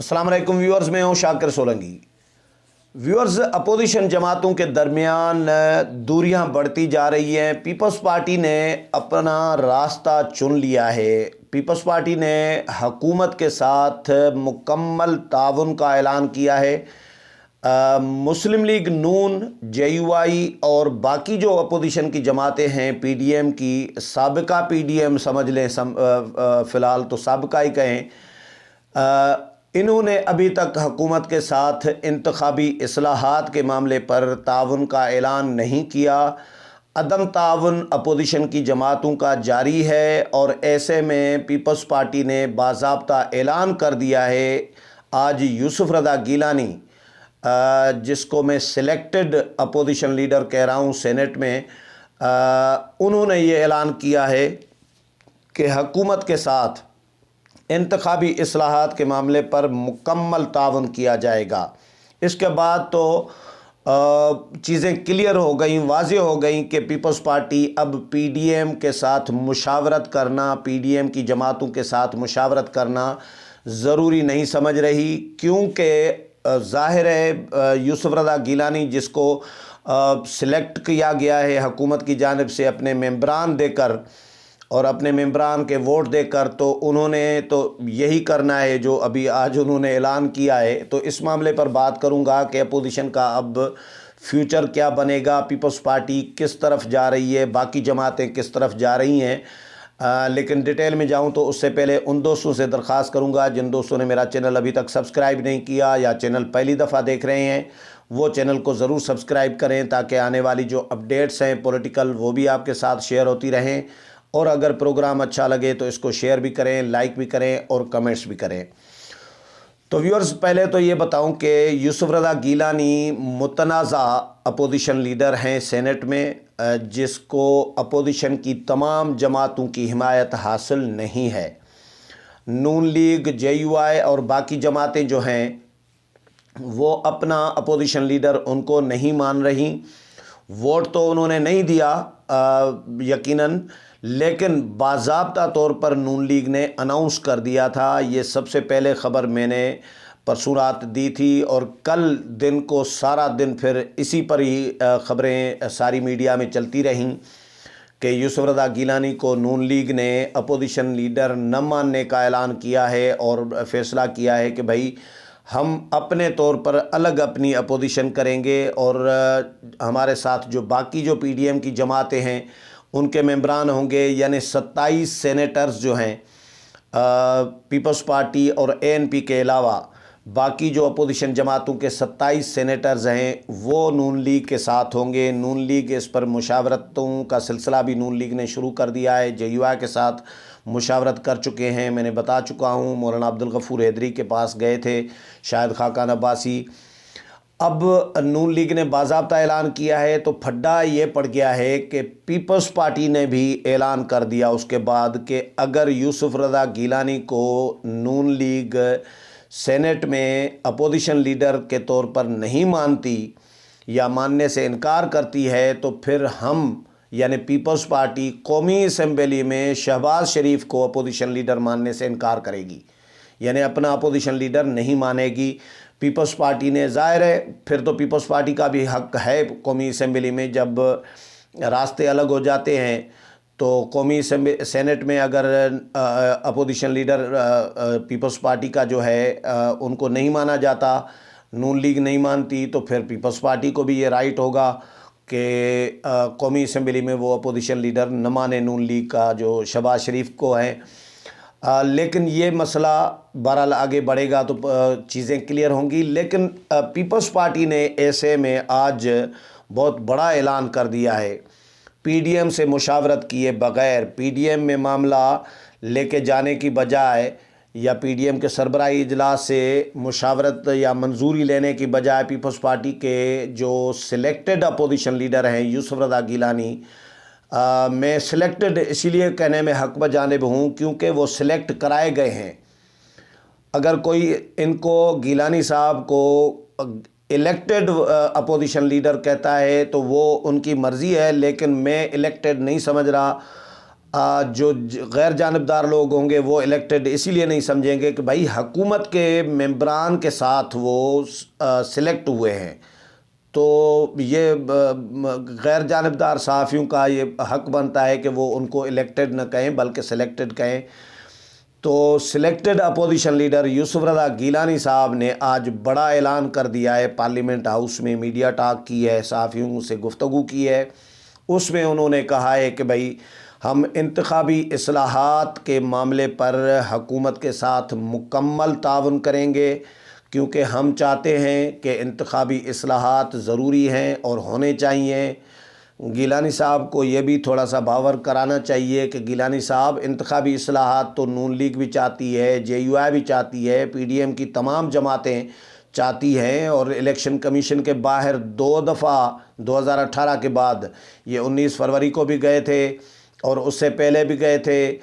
السلام علیکم ویورز، میں ہوں شاکر سولنگی۔ ویورز، اپوزیشن جماعتوں کے درمیان دوریاں بڑھتی جا رہی ہیں۔ پیپلز پارٹی نے اپنا راستہ چن لیا ہے۔ پیپلز پارٹی نے حکومت کے ساتھ مکمل تعاون کا اعلان کیا ہے۔ مسلم لیگ نون، جے یو آئی اور باقی جو اپوزیشن کی جماعتیں ہیں، پی ڈی ایم کی، سابقہ پی ڈی ایم سمجھ لیں، فی الحال تو سابقہ ہی کہیں، انہوں نے ابھی تک حکومت کے ساتھ انتخابی اصلاحات کے معاملے پر تعاون کا اعلان نہیں کیا۔ عدم تعاون اپوزیشن کی جماعتوں کا جاری ہے، اور ایسے میں پیپلز پارٹی نے باضابطہ اعلان کر دیا ہے۔ آج یوسف رضا گیلانی، جس کو میں سلیکٹڈ اپوزیشن لیڈر کہہ رہا ہوں سینٹ میں، انہوں نے یہ اعلان کیا ہے کہ حکومت کے ساتھ انتخابی اصلاحات کے معاملے پر مکمل تعاون کیا جائے گا۔ اس کے بعد تو چیزیں کلیئر ہو گئیں، واضح ہو گئیں کہ پیپلز پارٹی اب پی ڈی ایم کے ساتھ مشاورت کرنا، پی ڈی ایم کی جماعتوں کے ساتھ مشاورت کرنا ضروری نہیں سمجھ رہی، کیونکہ ظاہر ہے یوسف رضا گیلانی، جس کو سلیکٹ کیا گیا ہے حکومت کی جانب سے اپنے ممبران دے کر اور اپنے ممبران کے ووٹ دے کر، تو انہوں نے تو یہی کرنا ہے جو ابھی آج انہوں نے اعلان کیا ہے۔ تو اس معاملے پر بات کروں گا کہ اپوزیشن کا اب فیوچر کیا بنے گا، پیپلز پارٹی کس طرف جا رہی ہے، باقی جماعتیں کس طرف جا رہی ہیں۔ لیکن ڈیٹیل میں جاؤں تو اس سے پہلے ان دوستوں سے درخواست کروں گا جن دوستوں نے میرا چینل ابھی تک سبسکرائب نہیں کیا یا چینل پہلی دفعہ دیکھ رہے ہیں، وہ چینل کو ضرور سبسکرائب کریں تاکہ آنے والی جو اپڈیٹس ہیں پولیٹیکل، وہ بھی آپ کے ساتھ شیئر ہوتی رہیں، اور اگر پروگرام اچھا لگے تو اس کو شیئر بھی کریں، لائک بھی کریں اور کمنٹس بھی کریں۔ تو ویورز، پہلے تو یہ بتاؤں کہ یوسف رضا گیلانی متنازع اپوزیشن لیڈر ہیں سینٹ میں، جس کو اپوزیشن کی تمام جماعتوں کی حمایت حاصل نہیں ہے۔ نون لیگ، جے یو آئی اور باقی جماعتیں جو ہیں وہ اپنا اپوزیشن لیڈر ان کو نہیں مان رہی۔ ووٹ تو انہوں نے نہیں دیا یقیناً، لیکن باضابطہ طور پر نون لیگ نے اناؤنس کر دیا تھا۔ یہ سب سے پہلے خبر میں نے پرسوں رات دی تھی، اور کل دن کو سارا دن پھر اسی پر ہی خبریں ساری میڈیا میں چلتی رہیں کہ یوسف رضا گیلانی کو نون لیگ نے اپوزیشن لیڈر نہ ماننے کا اعلان کیا ہے، اور فیصلہ کیا ہے کہ بھائی ہم اپنے طور پر الگ اپنی اپوزیشن کریں گے، اور ہمارے ساتھ جو باقی جو پی ڈی ایم کی جماعتیں ہیں ان کے ممبران ہوں گے، یعنی 27 سینیٹرز جو ہیں پیپلز پارٹی اور اے این پی کے علاوہ باقی جو اپوزیشن جماعتوں کے 27 سینیٹرز ہیں وہ نون لیگ کے ساتھ ہوں گے۔ نون لیگ اس پر مشاورتوں کا سلسلہ بھی نون لیگ نے شروع کر دیا ہے، جے یو آئی کے ساتھ مشاورت کر چکے ہیں۔ میں نے بتا چکا ہوں، مولانا عبدالغفور حیدری کے پاس گئے تھے، شاہد خاقان عباسی۔ اب نون لیگ نے باضابطہ اعلان کیا ہے، تو پھڈا یہ پڑ گیا ہے کہ پیپلز پارٹی نے بھی اعلان کر دیا اس کے بعد کہ اگر یوسف رضا گیلانی کو نون لیگ سینٹ میں اپوزیشن لیڈر کے طور پر نہیں مانتی یا ماننے سے انکار کرتی ہے، تو پھر ہم یعنی پیپلز پارٹی قومی اسمبلی میں شہباز شریف کو اپوزیشن لیڈر ماننے سے انکار کرے گی، یعنی اپنا اپوزیشن لیڈر نہیں مانے گی۔ پیپلز پارٹی نے، ظاہر ہے پھر تو پیپلز پارٹی کا بھی حق ہے قومی اسمبلی میں، جب راستے الگ ہو جاتے ہیں تو قومی سینٹ میں اگر اپوزیشن لیڈر پیپلز پارٹی کا جو ہے ان کو نہیں مانا جاتا، نون لیگ نہیں مانتی، تو پھر پیپلز پارٹی کو بھی یہ رائٹ ہوگا کہ قومی اسمبلی میں وہ اپوزیشن لیڈر نہ مانے نون لیگ کا جو شہباز شریف کو ہے۔ لیکن یہ مسئلہ بہرحال آگے بڑھے گا تو چیزیں کلیئر ہوں گی۔ لیکن پیپلز پارٹی نے ایسے میں آج بہت بڑا اعلان کر دیا ہے، پی ڈی ایم سے مشاورت کیے بغیر، پی ڈی ایم میں معاملہ لے کے جانے کی بجائے یا پی ڈی ایم کے سربراہی اجلاس سے مشاورت یا منظوری لینے کی بجائے، پیپلز پارٹی کے جو سلیکٹڈ اپوزیشن لیڈر ہیں یوسف رضا گیلانی، میں سلیکٹڈ اسی لیے کہنے میں حق بجانب ہوں کیونکہ وہ سلیکٹ کرائے گئے ہیں۔ اگر کوئی ان کو گیلانی صاحب کو الیکٹڈ اپوزیشن لیڈر کہتا ہے تو وہ ان کی مرضی ہے، لیکن میں الیکٹڈ نہیں سمجھ رہا۔ جو غیر جانبدار لوگ ہوں گے وہ الیکٹڈ اسی لیے نہیں سمجھیں گے کہ بھائی حکومت کے ممبران کے ساتھ وہ سلیکٹ ہوئے ہیں، تو یہ غیر جانبدار صحافیوں کا یہ حق بنتا ہے کہ وہ ان کو الیکٹڈ نہ کہیں بلکہ سلیکٹڈ کہیں۔ تو سلیکٹڈ اپوزیشن لیڈر یوسف رضا گیلانی صاحب نے آج بڑا اعلان کر دیا ہے، پارلیمنٹ ہاؤس میں میڈیا ٹاک کی ہے، صحافیوں سے گفتگو کی ہے۔ اس میں انہوں نے کہا ہے کہ بھائی ہم انتخابی اصلاحات کے معاملے پر حکومت کے ساتھ مکمل تعاون کریں گے، کیونکہ ہم چاہتے ہیں کہ انتخابی اصلاحات ضروری ہیں اور ہونے چاہیے۔ گیلانی صاحب کو یہ بھی تھوڑا سا باور کرانا چاہیے کہ گیلانی صاحب انتخابی اصلاحات تو نون لیگ بھی چاہتی ہے، جے یو آئی بھی چاہتی ہے، پی ڈی ایم کی تمام جماعتیں چاہتی ہیں، اور الیکشن کمیشن کے باہر 2 دفعہ 2018 کے بعد یہ 19 فروری کو بھی گئے تھے اور اس سے پہلے بھی گئے تھے۔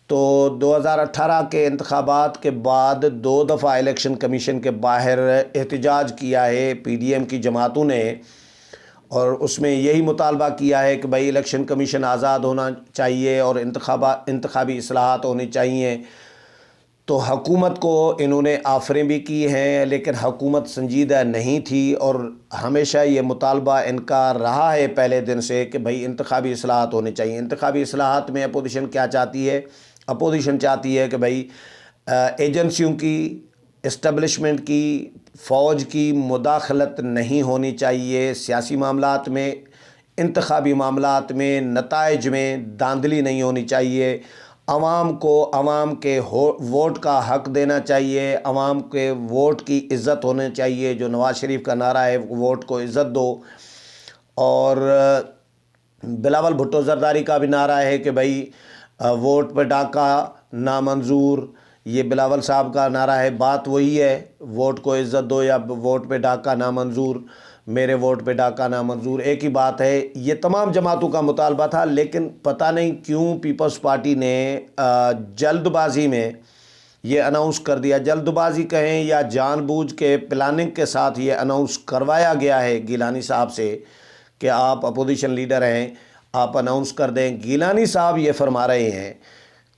تو 2018 کے انتخابات کے بعد 2 دفعہ الیکشن کمیشن کے باہر احتجاج کیا ہے پی ڈی ایم کی جماعتوں نے، اور اس میں یہی مطالبہ کیا ہے کہ بھائی الیکشن کمیشن آزاد ہونا چاہیے اور انتخابی اصلاحات ہونی چاہیے۔ تو حکومت کو انہوں نے آفریں بھی کی ہیں، لیکن حکومت سنجیدہ نہیں تھی، اور ہمیشہ یہ مطالبہ ان کا رہا ہے پہلے دن سے کہ بھائی انتخابی اصلاحات ہونے چاہیے۔ انتخابی اصلاحات میں اپوزیشن کیا چاہتی ہے؟ اپوزیشن چاہتی ہے کہ بھائی ایجنسیوں کی، اسٹیبلشمنٹ کی، فوج کی مداخلت نہیں ہونی چاہیے سیاسی معاملات میں، انتخابی معاملات میں، نتائج میں دھاندلی نہیں ہونی چاہیے، عوام کو عوام کے ووٹ کا حق دینا چاہیے، عوام کے ووٹ کی عزت ہونے چاہیے، جو نواز شریف کا نعرہ ہے ووٹ کو عزت دو، اور بلاول بھٹو زرداری کا بھی نعرہ ہے کہ بھائی ووٹ پہ ڈاکہ نامنظور، یہ بلاول صاحب کا نعرہ ہے، بات وہی ہے، ووٹ کو عزت دو یا ووٹ پہ ڈاکہ نامنظور، میرے ووٹ پہ ڈاکہ نامنظور ایک ہی بات ہے۔ یہ تمام جماعتوں کا مطالبہ تھا، لیکن پتہ نہیں کیوں پیپلز پارٹی نے جلد بازی میں یہ اناؤنس کر دیا، جلد بازی کہیں یا جان بوجھ کے پلاننگ کے ساتھ یہ اناؤنس کروایا گیا ہے گیلانی صاحب سے کہ آپ اپوزیشن لیڈر ہیں، آپ اناؤنس کر دیں۔ گیلانی صاحب یہ فرما رہے ہیں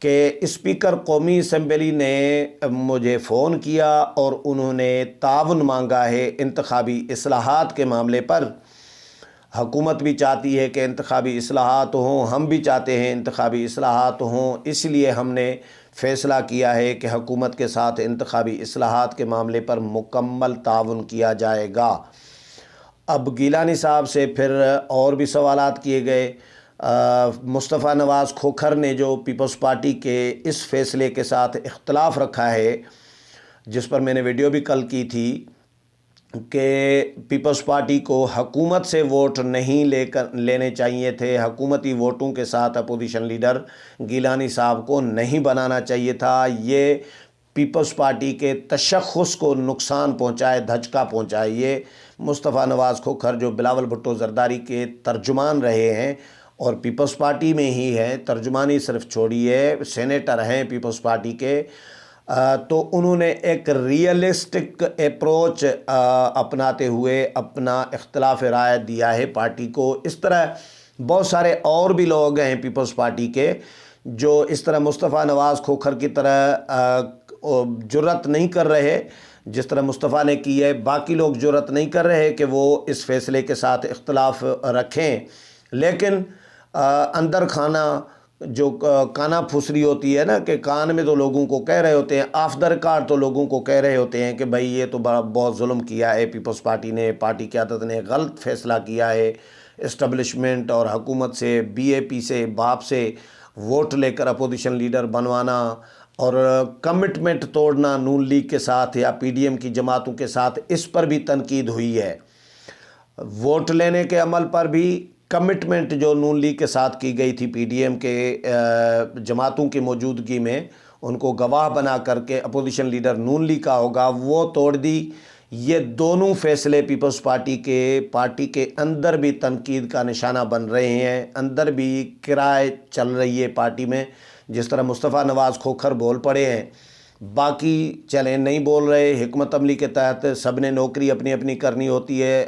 کہ اسپیکر قومی اسمبلی نے مجھے فون کیا اور انہوں نے تعاون مانگا ہے انتخابی اصلاحات کے معاملے پر۔ حکومت بھی چاہتی ہے کہ انتخابی اصلاحات ہوں، ہم بھی چاہتے ہیں انتخابی اصلاحات ہوں، اس لیے ہم نے فیصلہ کیا ہے کہ حکومت کے ساتھ انتخابی اصلاحات کے معاملے پر مکمل تعاون کیا جائے گا۔ اب گیلانی صاحب سے پھر اور بھی سوالات کیے گئے۔ مصطفیٰ نواز کھوکھر نے جو پیپلز پارٹی کے اس فیصلے کے ساتھ اختلاف رکھا ہے، جس پر میں نے ویڈیو بھی کل کی تھی کہ پیپلز پارٹی کو حکومت سے ووٹ نہیں لینے چاہیے تھے، حکومتی ووٹوں کے ساتھ اپوزیشن لیڈر گیلانی صاحب کو نہیں بنانا چاہیے تھا، یہ پیپلز پارٹی کے تشخص کو نقصان پہنچائے، دھچکا پہنچائے۔ یہ مصطفیٰ نواز کھوکھر جو بلاول بھٹو زرداری کے ترجمان رہے ہیں اور پیپلز پارٹی میں ہی ہیں، ترجمانی صرف چھوڑیے، سینیٹر ہیں پیپلز پارٹی کے، تو انہوں نے ایک ریئلسٹک اپروچ اپناتے ہوئے اپنا اختلاف رائے دیا ہے پارٹی کو۔ اس طرح بہت سارے اور بھی لوگ ہیں پیپلز پارٹی کے جو اس طرح مصطفیٰ نواز کھوکھر کی طرح جرأت نہیں کر رہے جس طرح مصطفیٰ نے کی ہے، باقی لوگ جرأت نہیں کر رہے کہ وہ اس فیصلے کے ساتھ اختلاف رکھیں، لیکن اندر کھانا جو کانا پھسری ہوتی ہے نا، کہ کان میں تو لوگوں کو کہہ رہے ہوتے ہیں، آف دا ریکارڈ تو لوگوں کو کہہ رہے ہوتے ہیں کہ بھائی یہ تو بہت ظلم کیا ہے پیپلز پارٹی نے، پارٹی قیادت نے غلط فیصلہ کیا ہے، اسٹیبلشمنٹ اور حکومت سے، بی اے پی سے، باپ سے ووٹ لے کر اپوزیشن لیڈر بنوانا اور کمٹمنٹ توڑنا نون لیگ کے ساتھ یا پی ڈی ایم کی جماعتوں کے ساتھ، اس پر بھی تنقید ہوئی ہے۔ ووٹ لینے کے عمل پر بھی کمٹمنٹ جو نون لیگ کے ساتھ کی گئی تھی پی ڈی ایم کے جماعتوں کی موجودگی میں، ان کو گواہ بنا کر کے اپوزیشن لیڈر نون لیگ کا ہوگا، وہ توڑ دی۔ یہ دونوں فیصلے پیپلز پارٹی کے اندر بھی تنقید کا نشانہ بن رہے ہیں، اندر بھی کرائے چل رہی ہے پارٹی میں، جس طرح مصطفیٰ نواز کھوکھر بول پڑے ہیں، باقی چلیں نہیں بول رہے۔ حکمت عملی کے تحت سب نے نوکری اپنی اپنی کرنی ہوتی ہے،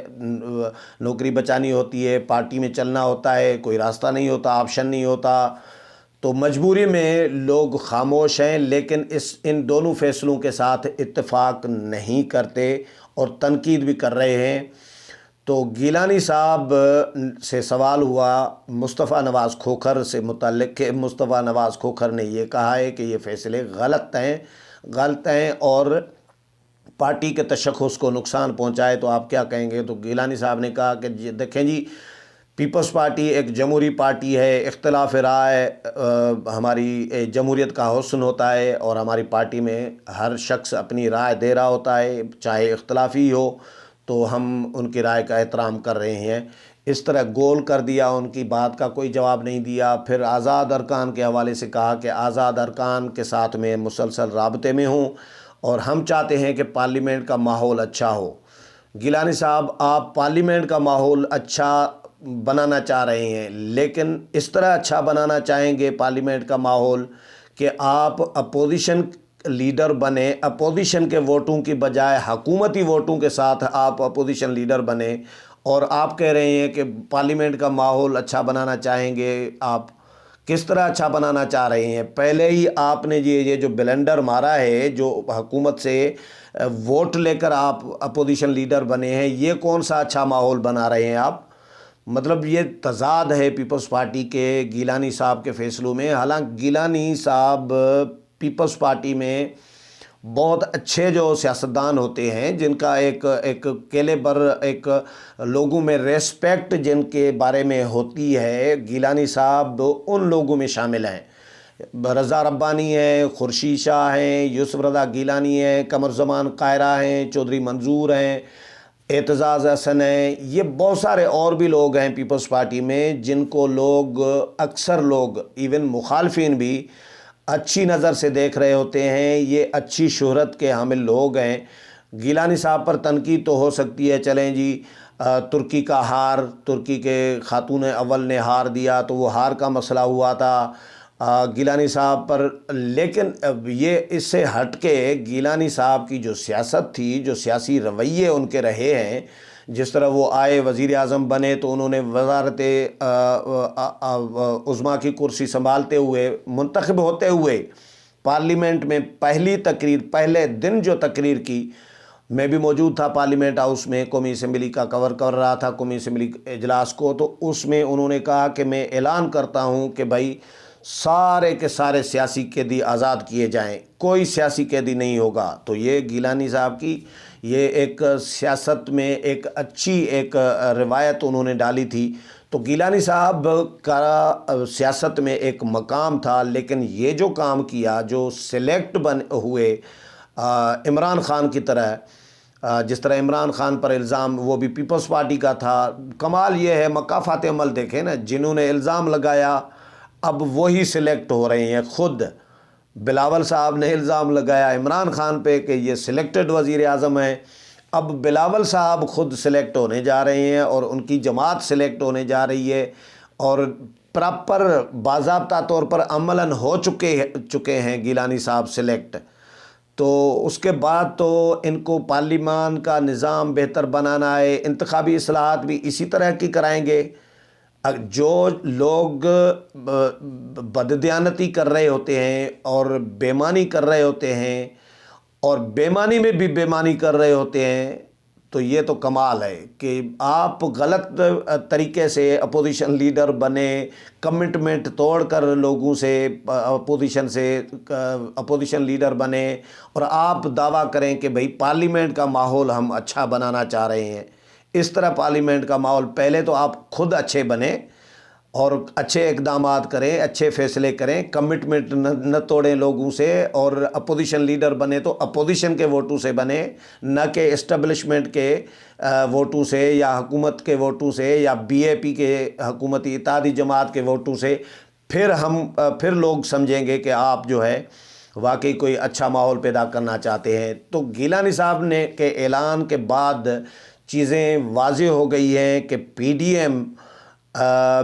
نوکری بچانی ہوتی ہے، پارٹی میں چلنا ہوتا ہے، کوئی راستہ نہیں ہوتا، آپشن نہیں ہوتا، تو مجبوری میں لوگ خاموش ہیں، لیکن ان دونوں فیصلوں کے ساتھ اتفاق نہیں کرتے اور تنقید بھی کر رہے ہیں۔ تو گیلانی صاحب سے سوال ہوا مصطفیٰ نواز کھوکھر سے متعلق کہ مصطفیٰ نواز کھوکھر نے یہ کہا ہے کہ یہ فیصلے غلط ہیں اور پارٹی کے تشخص کو نقصان پہنچائے، تو آپ کیا کہیں گے؟ تو گیلانی صاحب نے کہا کہ دیکھیں جی، پیپلز پارٹی ایک جمہوری پارٹی ہے، اختلاف رائے ہماری جمہوریت کا حسن ہوتا ہے، اور ہماری پارٹی میں ہر شخص اپنی رائے دے رہا ہوتا ہے، چاہے اختلافی ہو، تو ہم ان کی رائے کا احترام کر رہے ہیں۔ اس طرح گول کر دیا، ان کی بات کا کوئی جواب نہیں دیا۔ پھر آزاد ارکان کے حوالے سے کہا کہ آزاد ارکان کے ساتھ میں مسلسل رابطے میں ہوں اور ہم چاہتے ہیں کہ پارلیمنٹ کا ماحول اچھا ہو۔ گیلانی صاحب، آپ پارلیمنٹ کا ماحول اچھا بنانا چاہ رہے ہیں، لیکن اس طرح اچھا بنانا چاہیں گے پارلیمنٹ کا ماحول کہ آپ اپوزیشن لیڈر بنیں، اپوزیشن کے ووٹوں کی بجائے حکومتی ووٹوں کے ساتھ آپ اپوزیشن لیڈر بنیں، اور آپ کہہ رہے ہیں کہ پارلیمنٹ کا ماحول اچھا بنانا چاہیں گے۔ آپ کس طرح اچھا بنانا چاہ رہے ہیں؟ پہلے ہی آپ نے یہ جو بلنڈر مارا ہے، جو حکومت سے ووٹ لے کر آپ اپوزیشن لیڈر بنے ہیں، یہ کون سا اچھا ماحول بنا رہے ہیں آپ؟ مطلب یہ تضاد ہے پیپلز پارٹی کے گیلانی صاحب کے فیصلوں میں۔ حالانکہ گیلانی صاحب پیپلز پارٹی میں بہت اچھے جو سیاستدان ہوتے ہیں، جن کا ایک کیلیبر، ایک لوگوں میں ریسپیکٹ جن کے بارے میں ہوتی ہے، گیلانی صاحب ان لوگوں میں شامل ہیں۔ رضا ربانی ہیں، خورشید شاہ ہیں، یوسف رضا گیلانی ہیں، قمر زمان قاہرہ ہیں، چودھری منظور ہیں، اعتزاز حسن ہیں، یہ بہت سارے اور بھی لوگ ہیں پیپلز پارٹی میں، جن کو اکثر لوگ ایون مخالفین بھی اچھی نظر سے دیکھ رہے ہوتے ہیں۔ یہ اچھی شہرت کے حامل لوگ ہیں۔ گیلانی صاحب پر تنقید تو ہو سکتی ہے، چلیں جی، ترکی کا ہار، ترکی کے خاتون اول نے ہار دیا تو وہ ہار کا مسئلہ ہوا تھا گیلانی صاحب پر، لیکن یہ اس سے ہٹ کے گیلانی صاحب کی جو سیاست تھی، جو سیاسی رویے ان کے رہے ہیں، جس طرح وہ آئے، وزیر اعظم بنے تو انہوں نے وزارت عظمیٰ کی کرسی سنبھالتے ہوئے، منتخب ہوتے ہوئے پارلیمنٹ میں پہلے دن جو تقریر کی، میں بھی موجود تھا پارلیمنٹ ہاؤس میں، قومی اسمبلی کا کور کر رہا تھا، قومی اسمبلی اجلاس کو، تو اس میں انہوں نے کہا کہ میں اعلان کرتا ہوں کہ بھائی سارے کے سارے سیاسی قیدی آزاد کیے جائیں، کوئی سیاسی قیدی نہیں ہوگا۔ تو یہ گیلانی صاحب کی یہ ایک سیاست میں ایک اچھی ایک روایت انہوں نے ڈالی تھی۔ تو گیلانی صاحب کا سیاست میں ایک مقام تھا، لیکن یہ جو کام کیا، جو سلیکٹ ہوئے عمران خان کی طرح، جس طرح عمران خان پر الزام، وہ بھی پیپلز پارٹی کا تھا۔ کمال یہ ہے، مکافات عمل دیکھیں نا، جنہوں نے الزام لگایا اب وہی سلیکٹ ہو رہے ہیں۔ خود بلاول صاحب نے الزام لگایا عمران خان پہ کہ یہ سلیکٹڈ وزیر اعظم ہیں، اب بلاول صاحب خود سلیکٹ ہونے جا رہے ہیں اور ان کی جماعت سلیکٹ ہونے جا رہی ہے، اور پراپر باضابطہ طور پر عملاً ہو چکے ہیں گیلانی صاحب سلیکٹ۔ تو اس کے بعد تو ان کو پارلیمان کا نظام بہتر بنانا ہے، انتخابی اصلاحات بھی اسی طرح کی کرائیں گے۔ جو لوگ بددیانتی کر رہے ہوتے ہیں اور بےمانی کر رہے ہوتے ہیں، اور بےمانی میں بھی بےمانی کر رہے ہوتے ہیں، تو یہ تو کمال ہے کہ آپ غلط طریقے سے اپوزیشن لیڈر بنے، کمٹمنٹ توڑ کر لوگوں سے اپوزیشن لیڈر بنے، اور آپ دعویٰ کریں کہ بھئی پارلیمنٹ کا ماحول ہم اچھا بنانا چاہ رہے ہیں۔ اس طرح پارلیمنٹ کا ماحول، پہلے تو آپ خود اچھے بنیں اور اچھے اقدامات کریں، اچھے فیصلے کریں، کمٹمنٹ نہ توڑیں لوگوں سے، اور اپوزیشن لیڈر بنے تو اپوزیشن کے ووٹوں سے بنے، نہ کہ اسٹیبلشمنٹ کے ووٹوں سے، یا حکومت کے ووٹوں سے، یا بی اے پی کے حکومتی اتحادی جماعت کے ووٹوں سے۔ پھر لوگ سمجھیں گے کہ آپ جو ہے واقعی کوئی اچھا ماحول پیدا کرنا چاہتے ہیں۔ تو گیلانی صاحب نے کے اعلان کے بعد چیزیں واضح ہو گئی ہیں کہ پی ڈی ایم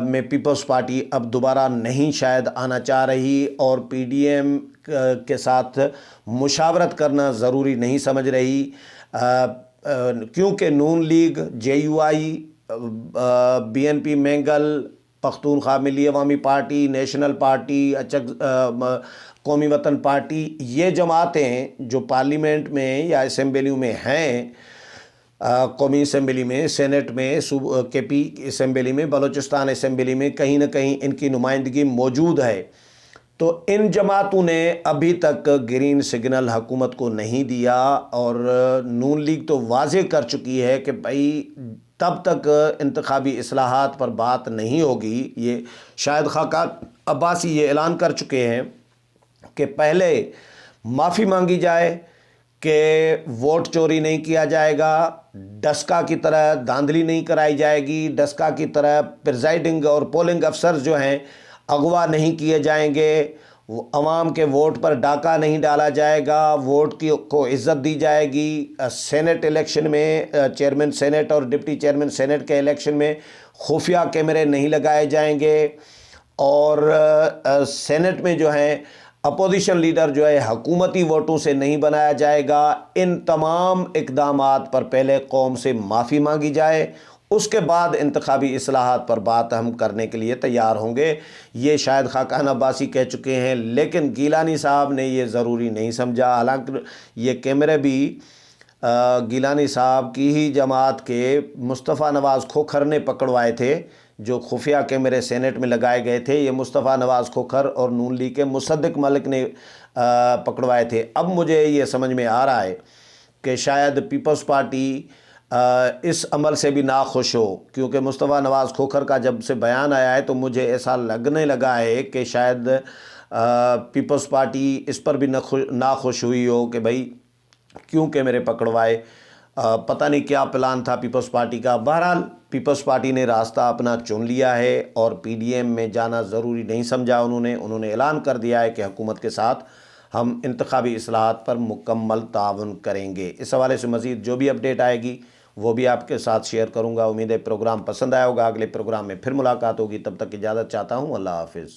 میں پیپلز پارٹی اب دوبارہ نہیں شاید آنا چاہ رہی، اور پی ڈی ایم کے ساتھ مشاورت کرنا ضروری نہیں سمجھ رہی، کیونکہ Noon League, J U I, B N P Mengal, Pakhtunkhwa Milli Awami party, national party, قومی وطن پارٹی، یہ جماعتیں جو پارلیمنٹ میں یا اسمبلیوں میں ہیں، قومی اسمبلی میں، سینٹ میں، کے پی اسمبلی میں، بلوچستان اسمبلی میں کہیں نہ کہیں ان کی نمائندگی موجود ہے، تو ان جماعتوں نے ابھی تک گرین سگنل حکومت کو نہیں دیا، اور نون لیگ تو واضح کر چکی ہے کہ بھائی تب تک انتخابی اصلاحات پر بات نہیں ہوگی۔ یہ شاہد خاقان عباسی یہ اعلان کر چکے ہیں کہ پہلے معافی مانگی جائے کہ ووٹ چوری نہیں کیا جائے گا، ڈسکا کی طرح دھاندلی نہیں کرائی جائے گی، ڈسکا کی طرح پریزائڈنگ اور پولنگ افسر جو ہیں اغوا نہیں کیے جائیں گے، عوام کے ووٹ پر ڈاکہ نہیں ڈالا جائے گا، ووٹ کو عزت دی جائے گی، سینٹ الیکشن میں چیئرمین سینٹ اور ڈپٹی چیئرمین سینٹ کے الیکشن میں خفیہ کیمرے نہیں لگائے جائیں گے، اور سینٹ میں جو ہیں اپوزیشن لیڈر جو ہے حکومتی ووٹوں سے نہیں بنایا جائے گا۔ ان تمام اقدامات پر پہلے قوم سے معافی مانگی جائے، اس کے بعد انتخابی اصلاحات پر بات ہم کرنے کے لیے تیار ہوں گے، یہ شاہد خاقان عباسی کہہ چکے ہیں۔ لیکن گیلانی صاحب نے یہ ضروری نہیں سمجھا، حالانکہ یہ کیمرے بھی گیلانی صاحب کی ہی جماعت کے مصطفیٰ نواز کھوکھر نے پکڑوائے تھے، جو خفیہ کیمرے سینٹ میں لگائے گئے تھے، یہ مصطفیٰ نواز کھوکھر اور نون لیگ کے مصدق ملک نے پکڑوائے تھے۔ اب مجھے یہ سمجھ میں آ رہا ہے کہ شاید پیپلز پارٹی اس عمل سے بھی ناخوش ہو، کیونکہ مصطفیٰ نواز کھوکھر کا جب سے بیان آیا ہے تو مجھے ایسا لگنے لگا ہے کہ شاید پیپلز پارٹی اس پر بھی ناخوش ہوئی ہو کہ بھائی کیوں کہ میرے پکڑوائے، پتہ نہیں کیا پلان تھا پیپلز پارٹی کا۔ بہرحال پیپلز پارٹی نے راستہ اپنا چن لیا ہے اور پی ڈی ایم میں جانا ضروری نہیں سمجھا انہوں نے اعلان کر دیا ہے کہ حکومت کے ساتھ ہم انتخابی اصلاحات پر مکمل تعاون کریں گے۔ اس حوالے سے مزید جو بھی اپڈیٹ آئے گی وہ بھی آپ کے ساتھ شیئر کروں گا۔ امید ہے پروگرام پسند آیا ہوگا، اگلے پروگرام میں پھر ملاقات ہوگی، تب تک اجازت چاہتا ہوں، اللہ حافظ۔